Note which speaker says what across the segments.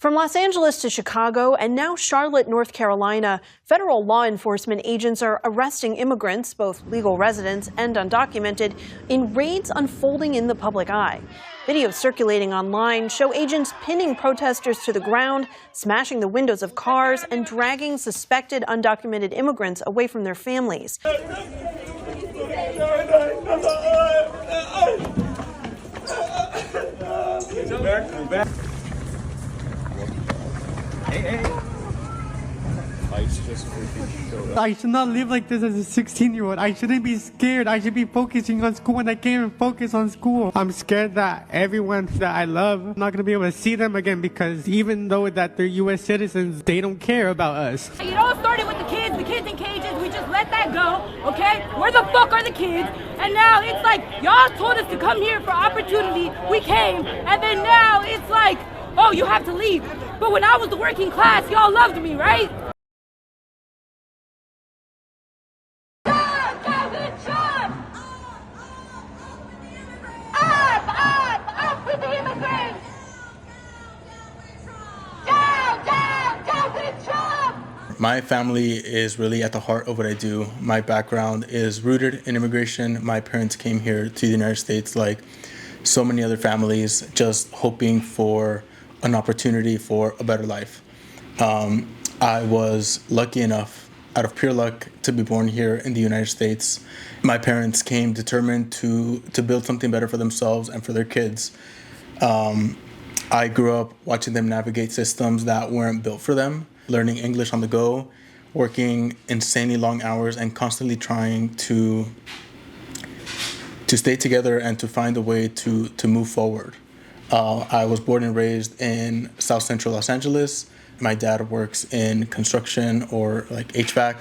Speaker 1: From Los Angeles to Chicago and now Charlotte, North Carolina, federal law enforcement agents are arresting immigrants, both legal residents and undocumented, in raids unfolding in the public eye. Videos circulating online show agents pinning protesters to the ground, smashing the windows of cars, and dragging suspected undocumented immigrants away from their families.
Speaker 2: I should not live like this as a 16-year-old. I shouldn't be scared. I should be focusing on school, and I can't even focus on school. I'm scared that everyone that I love, I'm not going to be able to see them again, because even though that they're U.S. citizens, they don't care about us.
Speaker 3: It all started with the kids in cages. We just let that go, okay? Where the fuck are the kids? And now it's like, y'all told us to come here for opportunity. We came, and then now it's like, oh, you have to leave. But when I was the working class, y'all loved me, right?
Speaker 4: My family is really at the heart of what I do. My background is rooted in immigration. My parents came here to the United States like so many other families, just hoping for an opportunity for a better life. I was lucky enough, out of pure luck, to be born here in the United States. My parents came determined to build something better for themselves and for their kids. I grew up watching them navigate systems that weren't built for them, learning English on the go, working insanely long hours, and constantly trying to stay together and to find a way to move forward. I was born and raised in South Central Los Angeles. My dad works in construction or like HVAC,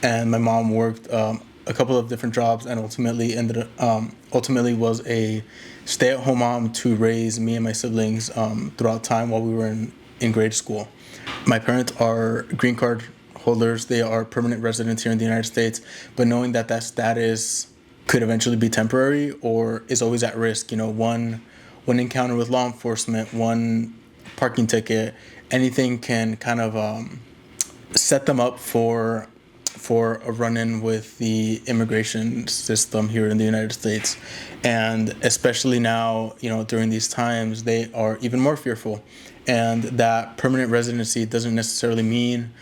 Speaker 4: and my mom worked a couple of different jobs and ultimately was a stay-at-home mom to raise me and my siblings throughout time while we were in grade school. My parents are green card holders. They are permanent residents here in the United States, but knowing that that status could eventually be temporary or is always at risk, one encounter with law enforcement, one parking ticket, anything can kind of set them up for a run-in with the immigration system here in the United States. And especially now, during these times, they are even more fearful. And that permanent residency doesn't necessarily mean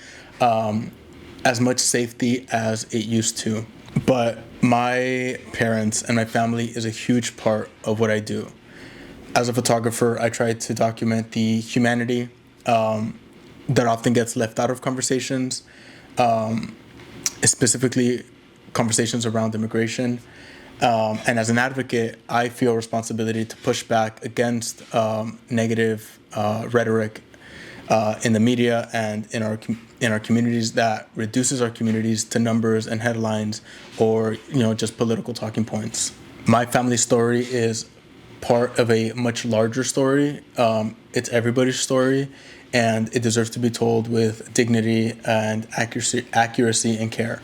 Speaker 4: as much safety as it used to. But my parents and my family is a huge part of what I do. As a photographer, I try to document the humanity that often gets left out of conversations, specifically conversations around immigration. And as an advocate, I feel responsibility to push back against negative rhetoric in the media and in our communities that reduces our communities to numbers and headlines or just political talking points. My family story is part of a much larger story. It's everybody's story, and it deserves to be told with dignity and accuracy and care.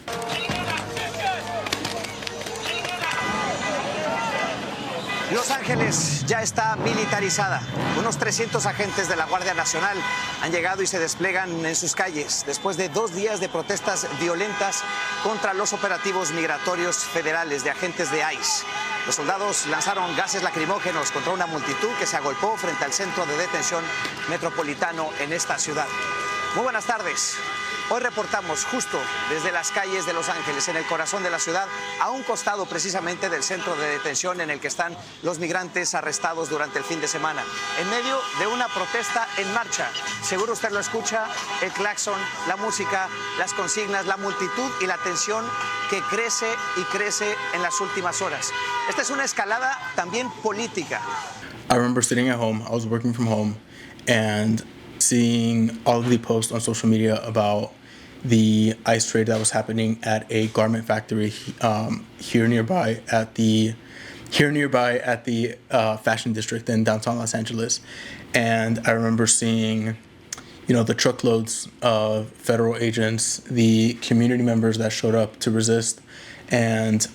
Speaker 5: Los Ángeles ya está militarizada. Unos 300 agentes de la Guardia Nacional han llegado y se despliegan en sus calles después de 2 días de protestas violentas contra los operativos migratorios federales de agentes de ICE. Los soldados lanzaron gases lacrimógenos contra una multitud que se agolpó frente al centro de detención metropolitano en esta ciudad. Muy buenas tardes. Hoy reportamos justo desde las calles de Los Ángeles, en el corazón de la ciudad, a un costado precisamente del centro de detención en el que están los migrantes arrestados durante el fin de semana, en medio de una protesta en marcha. Seguro usted lo escucha, el claxon, la música, las consignas, la multitud y la tensión que crece y crece en las últimas horas. Esta es una escalada también política.
Speaker 4: I remember sitting at home, I was working from home, and seeing all of the posts on social media about the ICE raid that was happening at a garment factory here nearby at the fashion district in downtown Los Angeles. And I remember seeing, the truckloads of federal agents, the community members that showed up to resist, and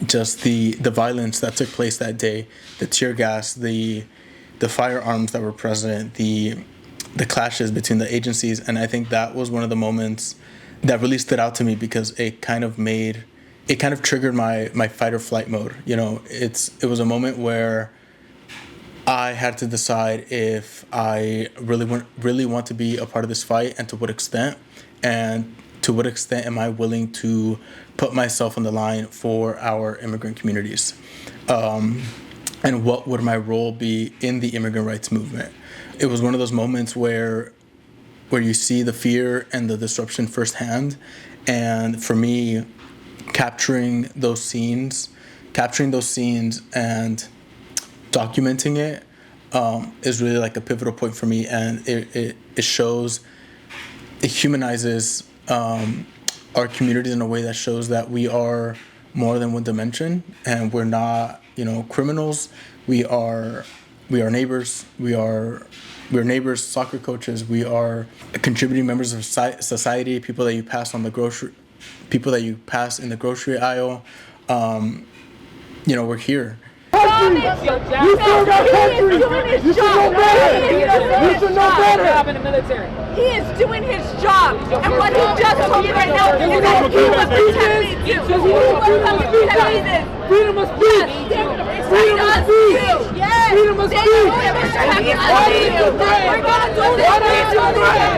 Speaker 4: just the violence that took place that day, the tear gas, the firearms that were present, the the clashes between the agencies, and I think that was one of the moments that really stood out to me because it kind of triggered my fight or flight mode. You know, it was a moment where I had to decide if I really want to be a part of this fight, and to what extent, and to what extent am I willing to put myself on the line for our immigrant communities, and what would my role be in the immigrant rights movement. It was one of those moments where you see the fear and the disruption firsthand, and for me, capturing those scenes and documenting it is really like a pivotal point for me, and it humanizes our communities in a way that shows that we are more than one dimension, and we're not, criminals. We are neighbors. We're neighbors, soccer coaches. We are contributing members of society, people that you pass in the grocery aisle. We're here.
Speaker 6: You serve our country. You should know better. You should know better. In the military.
Speaker 3: He is doing his job, and what he just told me right now is that he was protecting you. He was protecting this.
Speaker 6: Freedom of speech. Freedom of speech.
Speaker 3: Yes.
Speaker 6: Freedom of speech.
Speaker 3: Why do you threat? We're gonna do this.
Speaker 6: Why do you threat?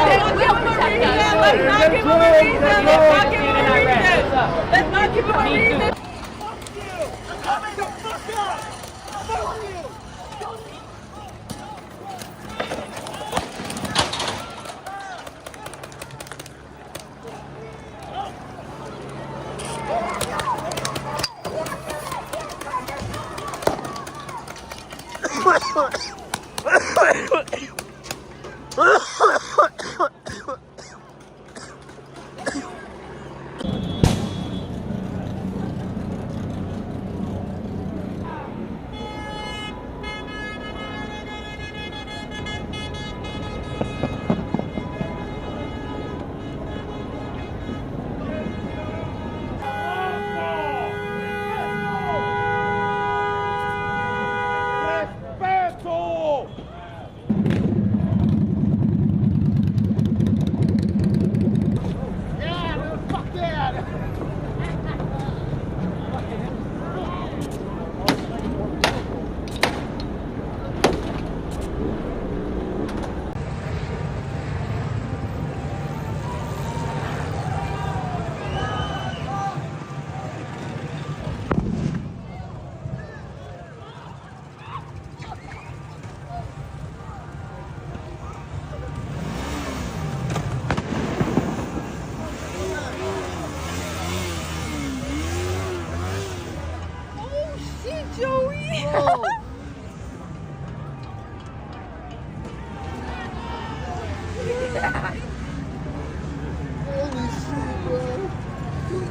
Speaker 3: They will protect us. Let's not give him a reason. Let's not give him a reason.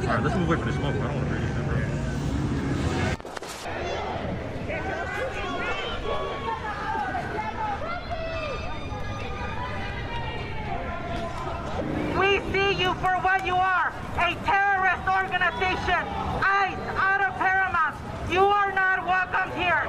Speaker 7: Alright, let's move away from the smoke. I don't want to breathe this, bro.
Speaker 8: We see you for what you are, a terrorist organization. ICE, out of Paramount. You are not welcome here.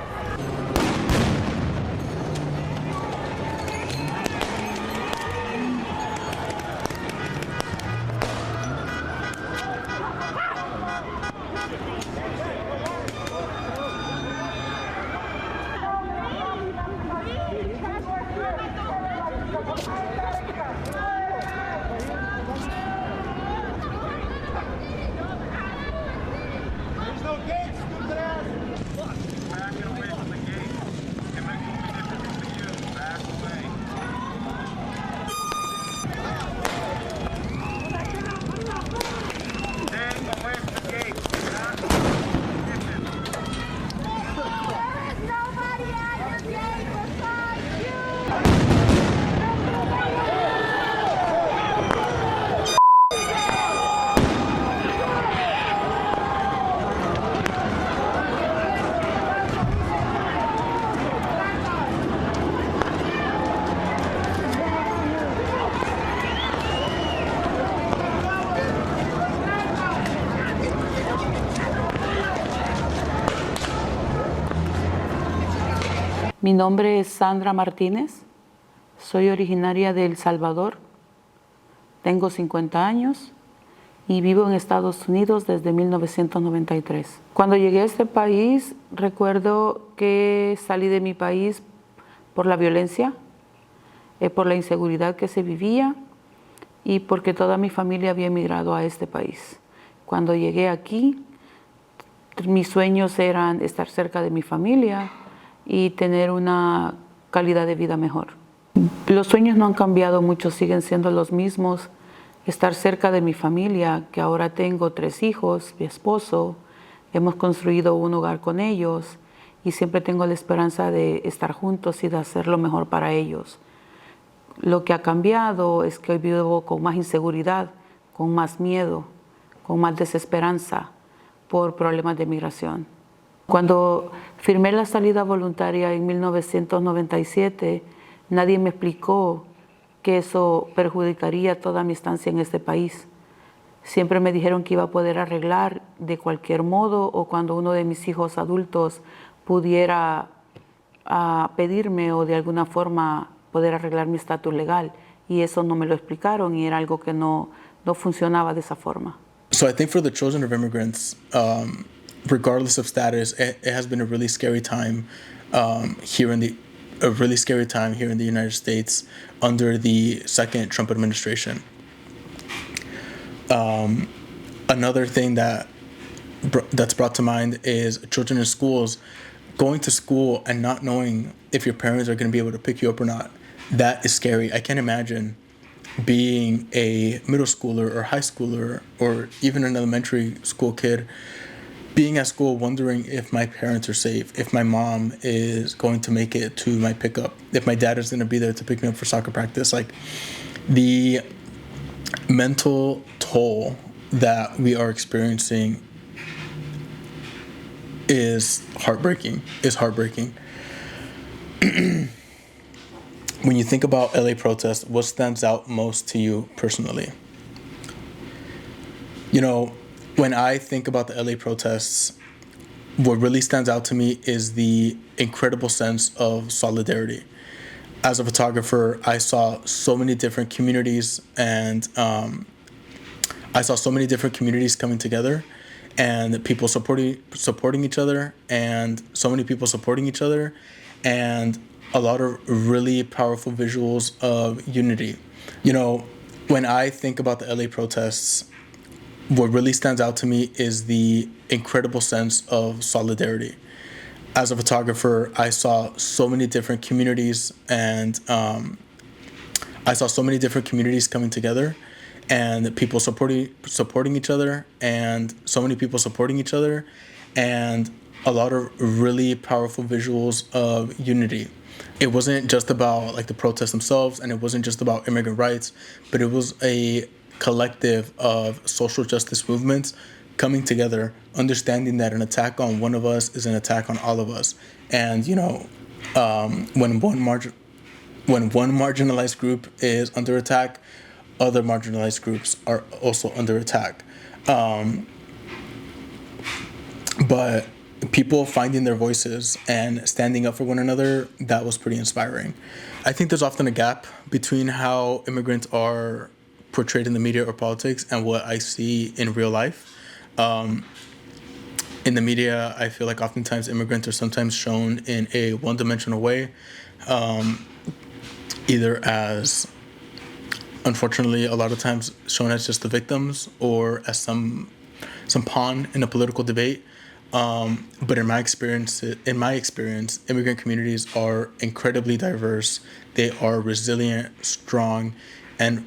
Speaker 9: Mi nombre es Sandra Martínez. Soy originaria de El Salvador, tengo 50 años y vivo en Estados Unidos desde 1993. Cuando llegué a este país, recuerdo que salí de mi país por la violencia, por la inseguridad que se vivía y porque toda mi familia había emigrado a este país. Cuando llegué aquí, mis sueños eran estar cerca de mi familia y tener una calidad de vida mejor. Los sueños no han cambiado mucho, siguen siendo los mismos. Estar cerca de mi familia, que ahora tengo 3 hijos, mi esposo, hemos construido un hogar con ellos y siempre tengo la esperanza de estar juntos y de hacer lo mejor para ellos. Lo que ha cambiado es que hoy vivo con más inseguridad, con más miedo, con más desesperanza por problemas de migración. Cuando firmé la salida voluntaria en 1997, nadie me explicó que eso perjudicaría toda mi estancia en este país. Siempre me dijeron que iba a poder arreglar de cualquier modo o cuando uno de mis hijos adultos pudiera pedirme o de alguna forma poder arreglar mi estatus legal. Y eso no me lo explicaron y era algo que no funcionaba de esa forma.
Speaker 4: So I think for the children of immigrants, regardless of status, it has been a really scary time here in the United States under the second Trump administration. Another thing that's brought to mind is children in schools going to school and not knowing if your parents are going to be able to pick you up or not. That is scary. I can't imagine being a middle schooler or high schooler or even an elementary school kid being at school wondering if my parents are safe, if my mom is going to make it to my pickup, if my dad is going to be there to pick me up for soccer practice. Like, the mental toll that we are experiencing is heartbreaking. When you think about LA protests, what stands out most to you personally? You know, when I think about the LA protests, what really stands out to me is the incredible sense of solidarity. As a photographer, I saw so many different communities coming together, and people supporting each other, and so many people supporting each other, and a lot of really powerful visuals of unity. You know, when I think about the LA protests, what really stands out to me is the incredible sense of solidarity. As a photographer, I saw so many different communities coming together, and people supporting each other, and so many people supporting each other, and a lot of really powerful visuals of unity. It wasn't just about like the protests themselves, and it wasn't just about immigrant rights, but it was a collective of social justice movements coming together, understanding that an attack on one of us is an attack on all of us. And you know, when one marginalized group is under attack, other marginalized groups are also under attack. But people finding their voices and standing up for one another, that was pretty inspiring. I think there's often a gap between how immigrants are portrayed in the media or politics and what I see in real life. In the media, I feel like oftentimes immigrants are sometimes shown in a one-dimensional way, either as, unfortunately, a lot of times shown as just the victims or as some pawn in a political debate. But in my experience, immigrant communities are incredibly diverse. They are resilient, strong, and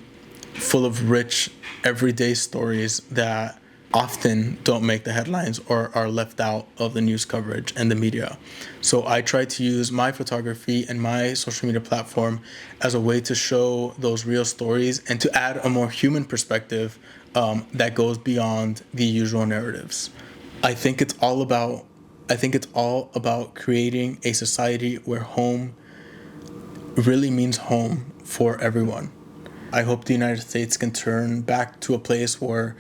Speaker 4: full of rich, everyday stories that often don't make the headlines or are left out of the news coverage and the media. So I try to use my photography and my social media platform as a way to show those real stories and to add a more human perspective that goes beyond the usual narratives. I think it's all about creating a society where home really means home for everyone. I hope the United States can turn back to a place where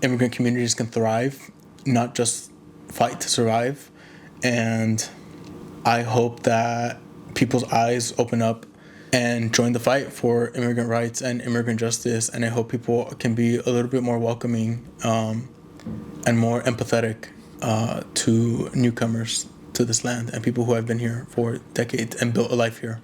Speaker 4: immigrant communities can thrive, not just fight to survive. And I hope that people's eyes open up and join the fight for immigrant rights and immigrant justice. And I hope people can be a little bit more welcoming and more empathetic to newcomers to this land and people who have been here for decades and built a life here.